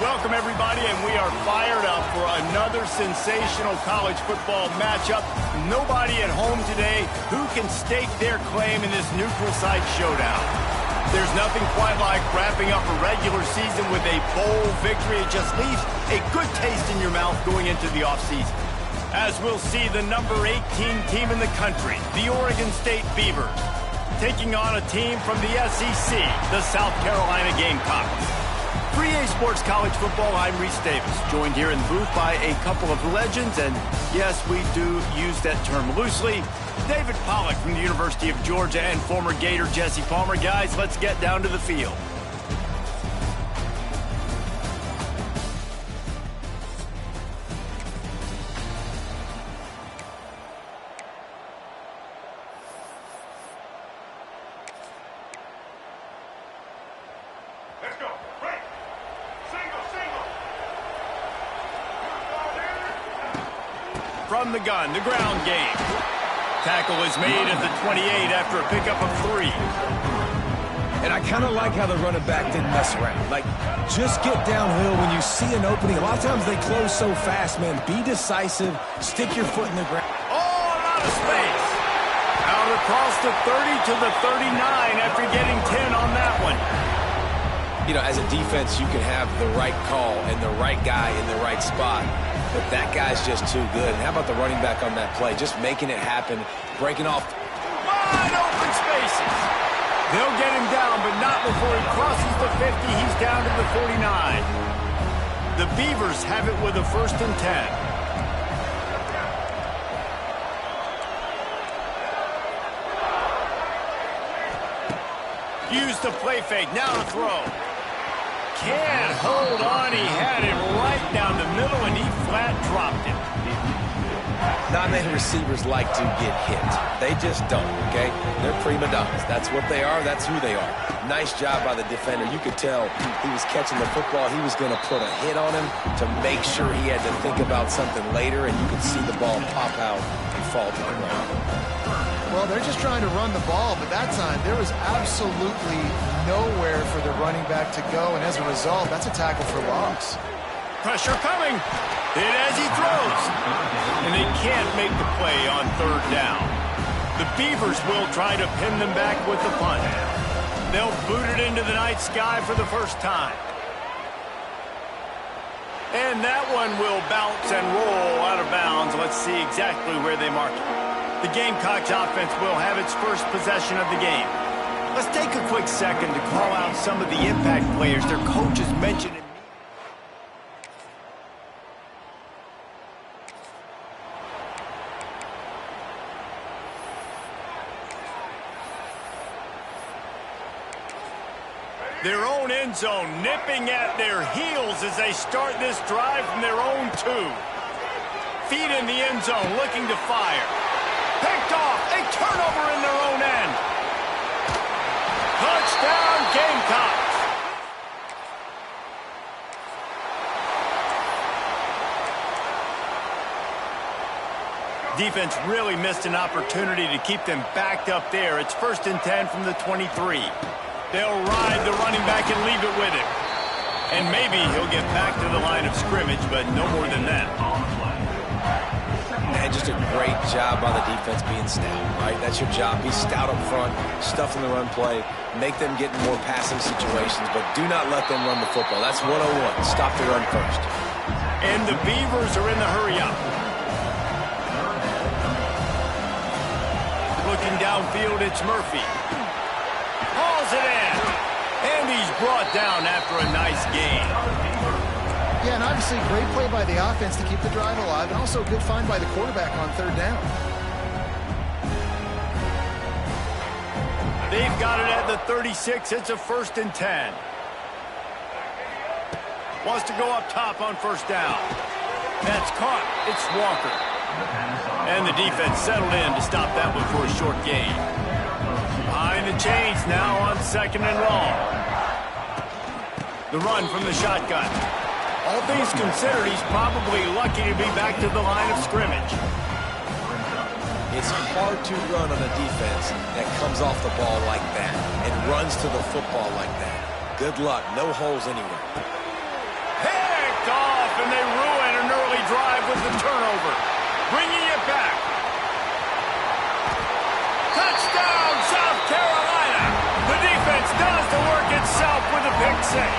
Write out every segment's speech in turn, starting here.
Welcome, everybody, and we are fired up for another sensational college football matchup. Nobody at home today who can stake their claim in this neutral site showdown. There's nothing quite like wrapping up a regular season with a bowl victory. It just leaves a good taste in your mouth going into the offseason. As we'll see, the number 18 team in the country, the Oregon State Beavers, taking on a team from the SEC, the South Carolina Gamecocks. For EA Sports College Football, I'm Reese Davis, joined here in the booth by a couple of legends, and yes, we do use that term loosely. David Pollack from the University of Georgia and former Gator Jesse Palmer. Guys, let's get down to the field. From the gun, the ground game. Tackle is made at the 28 after a pickup of 3. And I kind of like how the running back didn't mess around. Like, just get downhill when you see an opening. A lot of times they close so fast, man. Be decisive. Stick your foot in the ground. Oh, out of space. Out across the 30 to the 39 after getting 10 on that one. You know, as a defense, you can have the right call and the right guy in the right spot. But that guy's just too good. And how about the running back on that play? Just making it happen, breaking off. Wide open spaces. They'll get him down, but not before he crosses the 50. He's down to the 49. The Beavers have it with a 1st and 10. Use the play fake. Now to throw. Can't hold on. He had it right down the middle, and he flat dropped it. Not many receivers like to get hit. They just don't, okay? They're prima donnas. That's what they are. That's who they are. Nice job by the defender. You could tell he was catching the football. He was going to put a hit on him to make sure he had to think about something later, and you could see the ball pop out and fall to the ground. Well, they're just trying to run the ball, but that time there was absolutely nowhere for the running back to go, and as a result, that's a tackle for loss. Pressure coming. Hit as he throws. And they can't make the play on 3rd down. The Beavers will try to pin them back with the punt. They'll boot it into the night sky for the first time. And that one will bounce and roll out of bounds. Let's see exactly where they mark it. The Gamecocks offense will have its first possession of the game. Let's take a quick second to call out some of the impact players their coaches mentioned. Their own end zone nipping at their heels as they start this drive from their own 2. Feet in the end zone looking to fire. Picked off, a turnover in their own end. Touchdown, Gamecocks. Defense really missed an opportunity to keep them backed up there. It's 1st and 10 from the 23. They'll ride the running back and leave it with him. And maybe he'll get back to the line of scrimmage, but no more than that. Man, just a great job by the defense being stout, right? That's your job. Be stout up front, stuff in the run play, make them get in more passing situations, but do not let them run the football. That's 101. Stop the run first. And the Beavers are in the hurry-up. Looking downfield, it's Murphy. Hauls it in. And he's brought down after a nice gain. Yeah, and obviously great play by the offense to keep the drive alive, and also a good find by the quarterback on 3rd down. They've got it at the 36. It's a 1st and 10. Wants to go up top on 1st down. That's caught. It's Walker. And the defense settled in to stop that one for a short gain. Behind the chains now on 2nd and long. The run from the shotgun. All things considered, he's probably lucky to be back to the line of scrimmage. It's hard to run on a defense that comes off the ball like that and runs to the football like that. Good luck. No holes anywhere. Hey! and they ruin an early drive with the turnover. Bringing it back. Touchdown, South Carolina. The defense does the work itself with a pick six.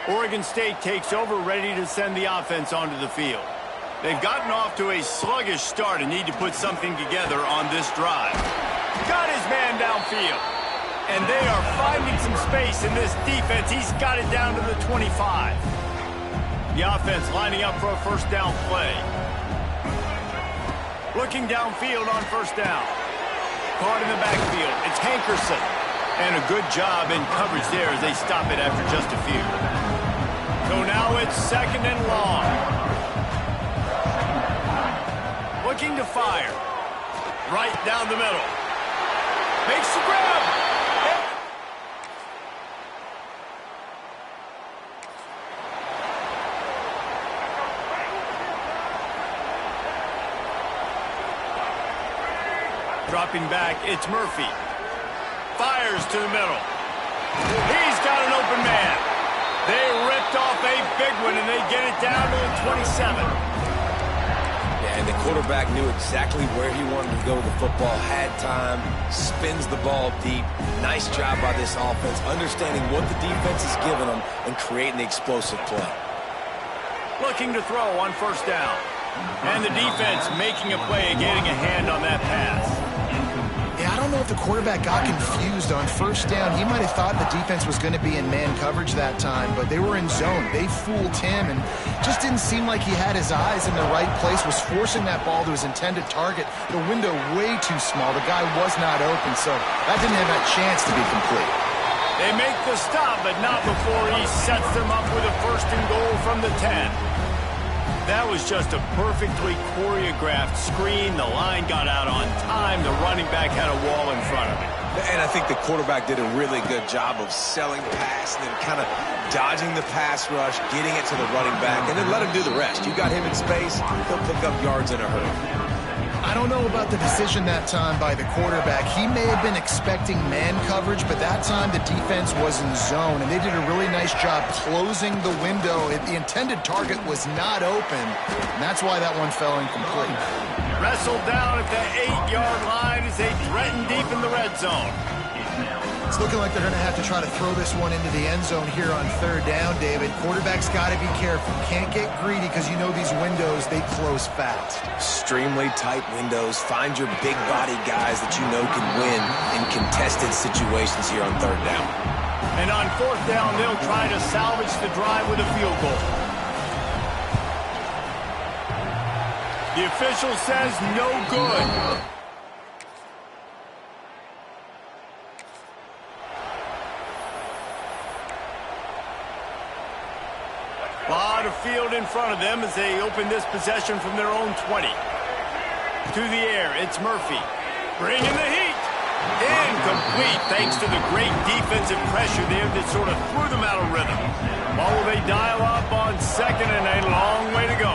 Oregon State takes over, ready to send the offense onto the field. They've gotten off to a sluggish start and need to put something together on this drive. Got his man downfield. And they are finding some space in this defense. He's got it down to the 25. The offense lining up for a first down play. Looking downfield on first down. Caught in the backfield. It's Hankerson. And a good job in coverage there as they stop it after just a few. So now it's second and long. Looking to fire. Right down the middle. Makes the grab. Dropping back, it's Murphy. Fires to the middle. He's got an open man. They ripped off a big one, and they get it down to the 27. Yeah, and the quarterback knew exactly where he wanted to go with the football, had time, spins the ball deep. Nice job by this offense, understanding what the defense is giving them and creating the explosive play. Looking to throw on first down. And the defense making a play and getting a hand on that pass. Yeah, I don't know if the quarterback got confused on first down. He might have thought the defense was going to be in man coverage that time, but they were in zone. They fooled him and just didn't seem like he had his eyes in the right place, was forcing that ball to his intended target. The window way too small. The guy was not open, so that didn't have a chance to be complete. They make the stop, but not before he sets them up with a first and goal from the 10. That was just a perfectly choreographed screen. The line got out on time. The running back had a wall in front of him. And I think the quarterback did a really good job of selling pass and then kind of dodging the pass rush, getting it to the running back, and then let him do the rest. You got him in space, he'll pick up yards in a hurry. I don't know about the decision that time by the quarterback. He may have been expecting man coverage, but that time the defense was in zone, and they did a really nice job closing the window. The intended target was not open, and that's why that one fell incomplete. Wrestled down at the 8-yard line as they threaten deep in the red zone. It's looking like they're going to have to try to throw this one into the end zone here on third down, David. Quarterback's got to be careful. Can't get greedy because you know these windows, they close fast. Extremely tight windows. Find your big body guys that you know can win in contested situations here on third down. And on fourth down, they'll try to salvage the drive with a field goal. The official says no good. A lot of field in front of them as they open this possession from their own 20. To the air, it's Murphy. Bringing the heat. Incomplete thanks to the great defensive pressure there that sort of threw them out of rhythm. Or will they dial up on second and a long way to go?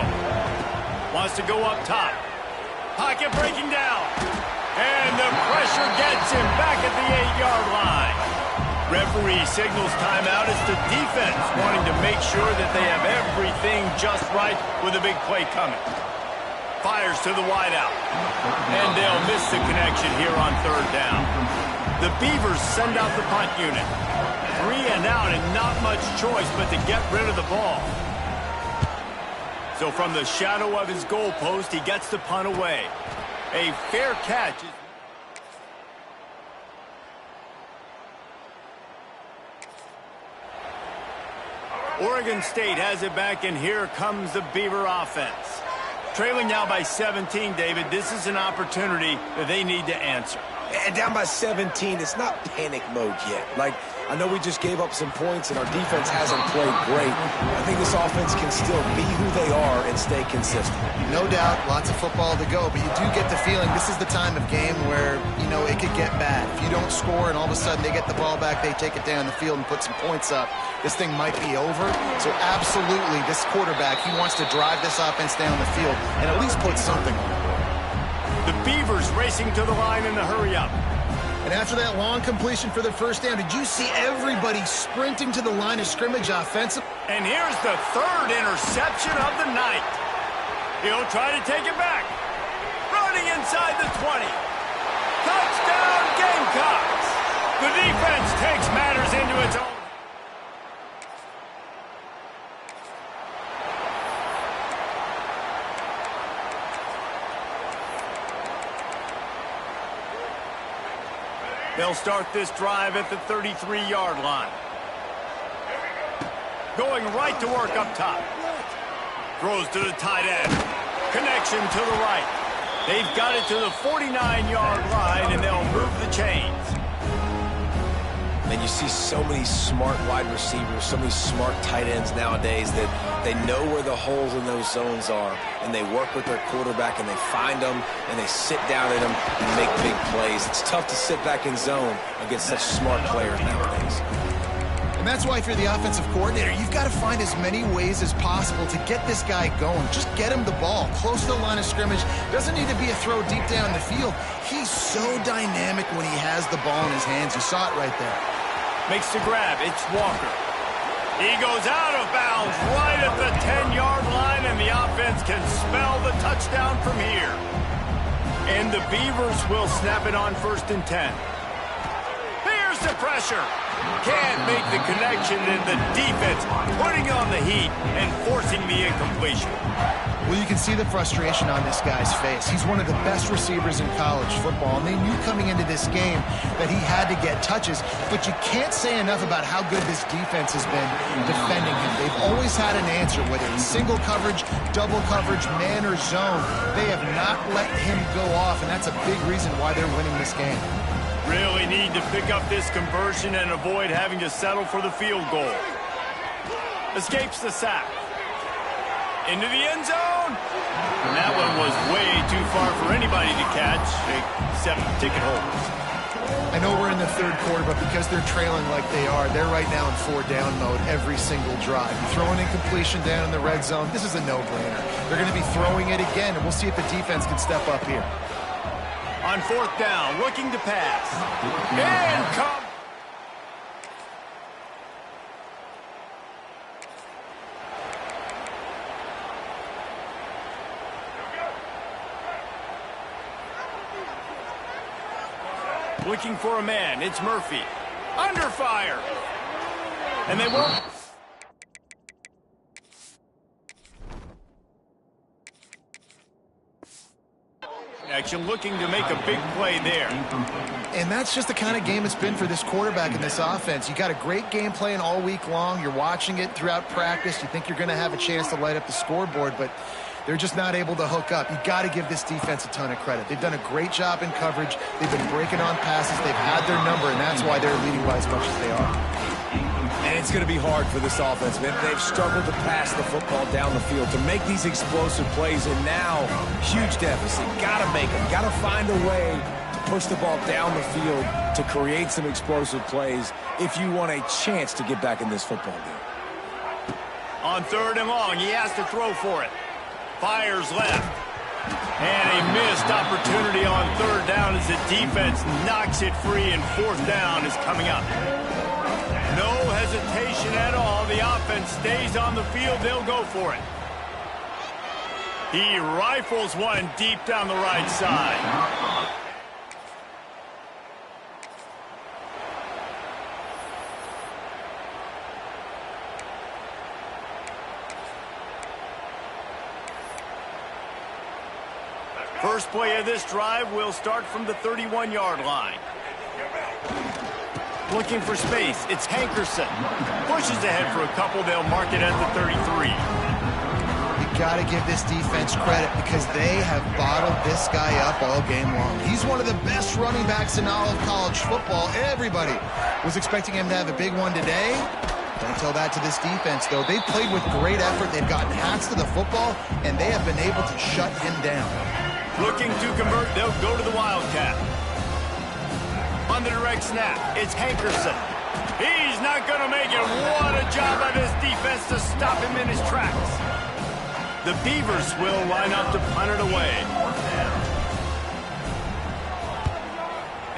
Wants to go up top. Pocket breaking down. And the pressure gets him back at the 8-yard line. Referee signals timeout. It's the defense wanting to make sure that they have everything just right with a big play coming. Fires to the wideout. And they'll miss the connection here on third down. The Beavers send out the punt unit. 3 and out and not much choice but to get rid of the ball. So from the shadow of his goalpost, he gets the punt away. A fair catch. Oregon State has it back, and here comes the Beaver offense. Trailing now by 17, David. This is an opportunity that they need to answer. And down by 17, it's not panic mode yet. Like, I know we just gave up some points and our defense hasn't played great. I think this offense can still be who they are and stay consistent. No doubt, lots of football to go, but you do get the feeling this is the time of game where, you know, it could get bad. If you don't score and all of a sudden they get the ball back, they take it down the field and put some points up, this thing might be over. So absolutely, this quarterback, he wants to drive this offense down the field and at least put something on it. The Beavers racing to the line in the hurry-up. And after that long completion for the first down, did you see everybody sprinting to the line of scrimmage offensive? And here's the third interception of the night. He'll try to take it back. Running inside the 20. Touchdown, Gamecocks! The defense takes matters into its own. They'll start this drive at the 33-yard line. Going right to work up top. Throws to the tight end. Connection to the right. They've got it to the 49-yard line, and they'll move the chains. And you see so many smart wide receivers, so many smart tight ends nowadays that they know where the holes in those zones are, and they work with their quarterback, and they find them, and they sit down in them and make big plays. It's tough to sit back in zone against such smart players nowadays. And that's why if you're the offensive coordinator, you've got to find as many ways as possible to get this guy going. Just get him the ball close to the line of scrimmage. Doesn't need to be a throw deep down the field. He's so dynamic when he has the ball in his hands. You saw it right there. Makes the grab. It's Walker. He goes out of bounds right at the 10-yard line, and the offense can spell the touchdown from here. And the Beavers will snap it on 1st and 10. Here's the pressure. Can't make the connection, and the defense putting on the heat and forcing the incompletion. Well, you can see the frustration on this guy's face. He's one of the best receivers in college football, and they knew coming into this game that he had to get touches, but you can't say enough about how good this defense has been defending him. They've always had an answer, whether it's single coverage, double coverage, man or zone. They have not let him go off, and that's a big reason why they're winning this game. Really need to pick up this conversion and avoid having to settle for the field goal. Escapes the sack. Into the end zone. And that one was way too far for anybody to catch, except ticket holders. I know we're in the third quarter, but because they're trailing like they are, they're right now in 4-down mode every single drive. You throw an incompletion down in the red zone, this is a no-brainer. They're going to be throwing it again, and we'll see if the defense can step up here. On 4th down, looking to pass. And come. Looking for a man. It's Murphy. Under fire. And they won't. Action, looking to make a big play there. And that's just the kind of game it's been for this quarterback in this offense. You got a great game plan all week long. You're watching it throughout practice. You think you're going to have a chance to light up the scoreboard, but they're just not able to hook up. You got to give this defense a ton of credit. They've done a great job in coverage. They've been breaking on passes. They've had their number, and that's why they're leading by as much as they are. And it's going to be hard for this offense, man. They've struggled to pass the football down the field, to make these explosive plays, and now, huge deficit. Got to make them. Got to find a way to push the ball down the field to create some explosive plays if you want a chance to get back in this football game. On 3rd and long, he has to throw for it. Fires left. And a missed opportunity on 3rd down as the defense knocks it free, and 4th down is coming up. No hesitation at all. The offense stays on the field. They'll go for it. He rifles one deep down the right side. First play of this drive will start from the 31-yard line. Looking for space, it's Hankerson. Pushes ahead for a couple, they'll mark it at the 33. You got to give this defense credit because they have bottled this guy up all game long. He's one of the best running backs in all of college football. Everybody was expecting him to have a big one today. Don't tell that to this defense, though. They've played with great effort. They've gotten hats to the football, and they have been able to shut him down. Looking to convert, they'll go to the Wildcat. On the direct snap, it's Hankerson. He's not going to make it. What a job by this defense to stop him in his tracks. The Beavers will line up to punt it away.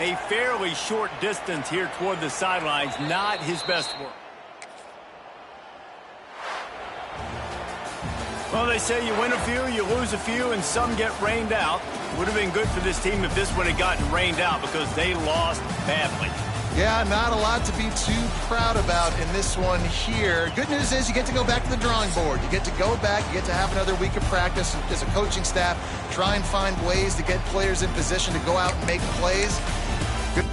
A fairly short distance here toward the sidelines, not his best work. Well, they say you win a few, you lose a few, and some get rained out. Would have been good for this team if this one had gotten rained out because they lost badly. Yeah, not a lot to be too proud about in this one here. Good news is you get to go back to the drawing board. You get to go back, you get to have another week of practice as a coaching staff, try and find ways to get players in position to go out and make plays. Good.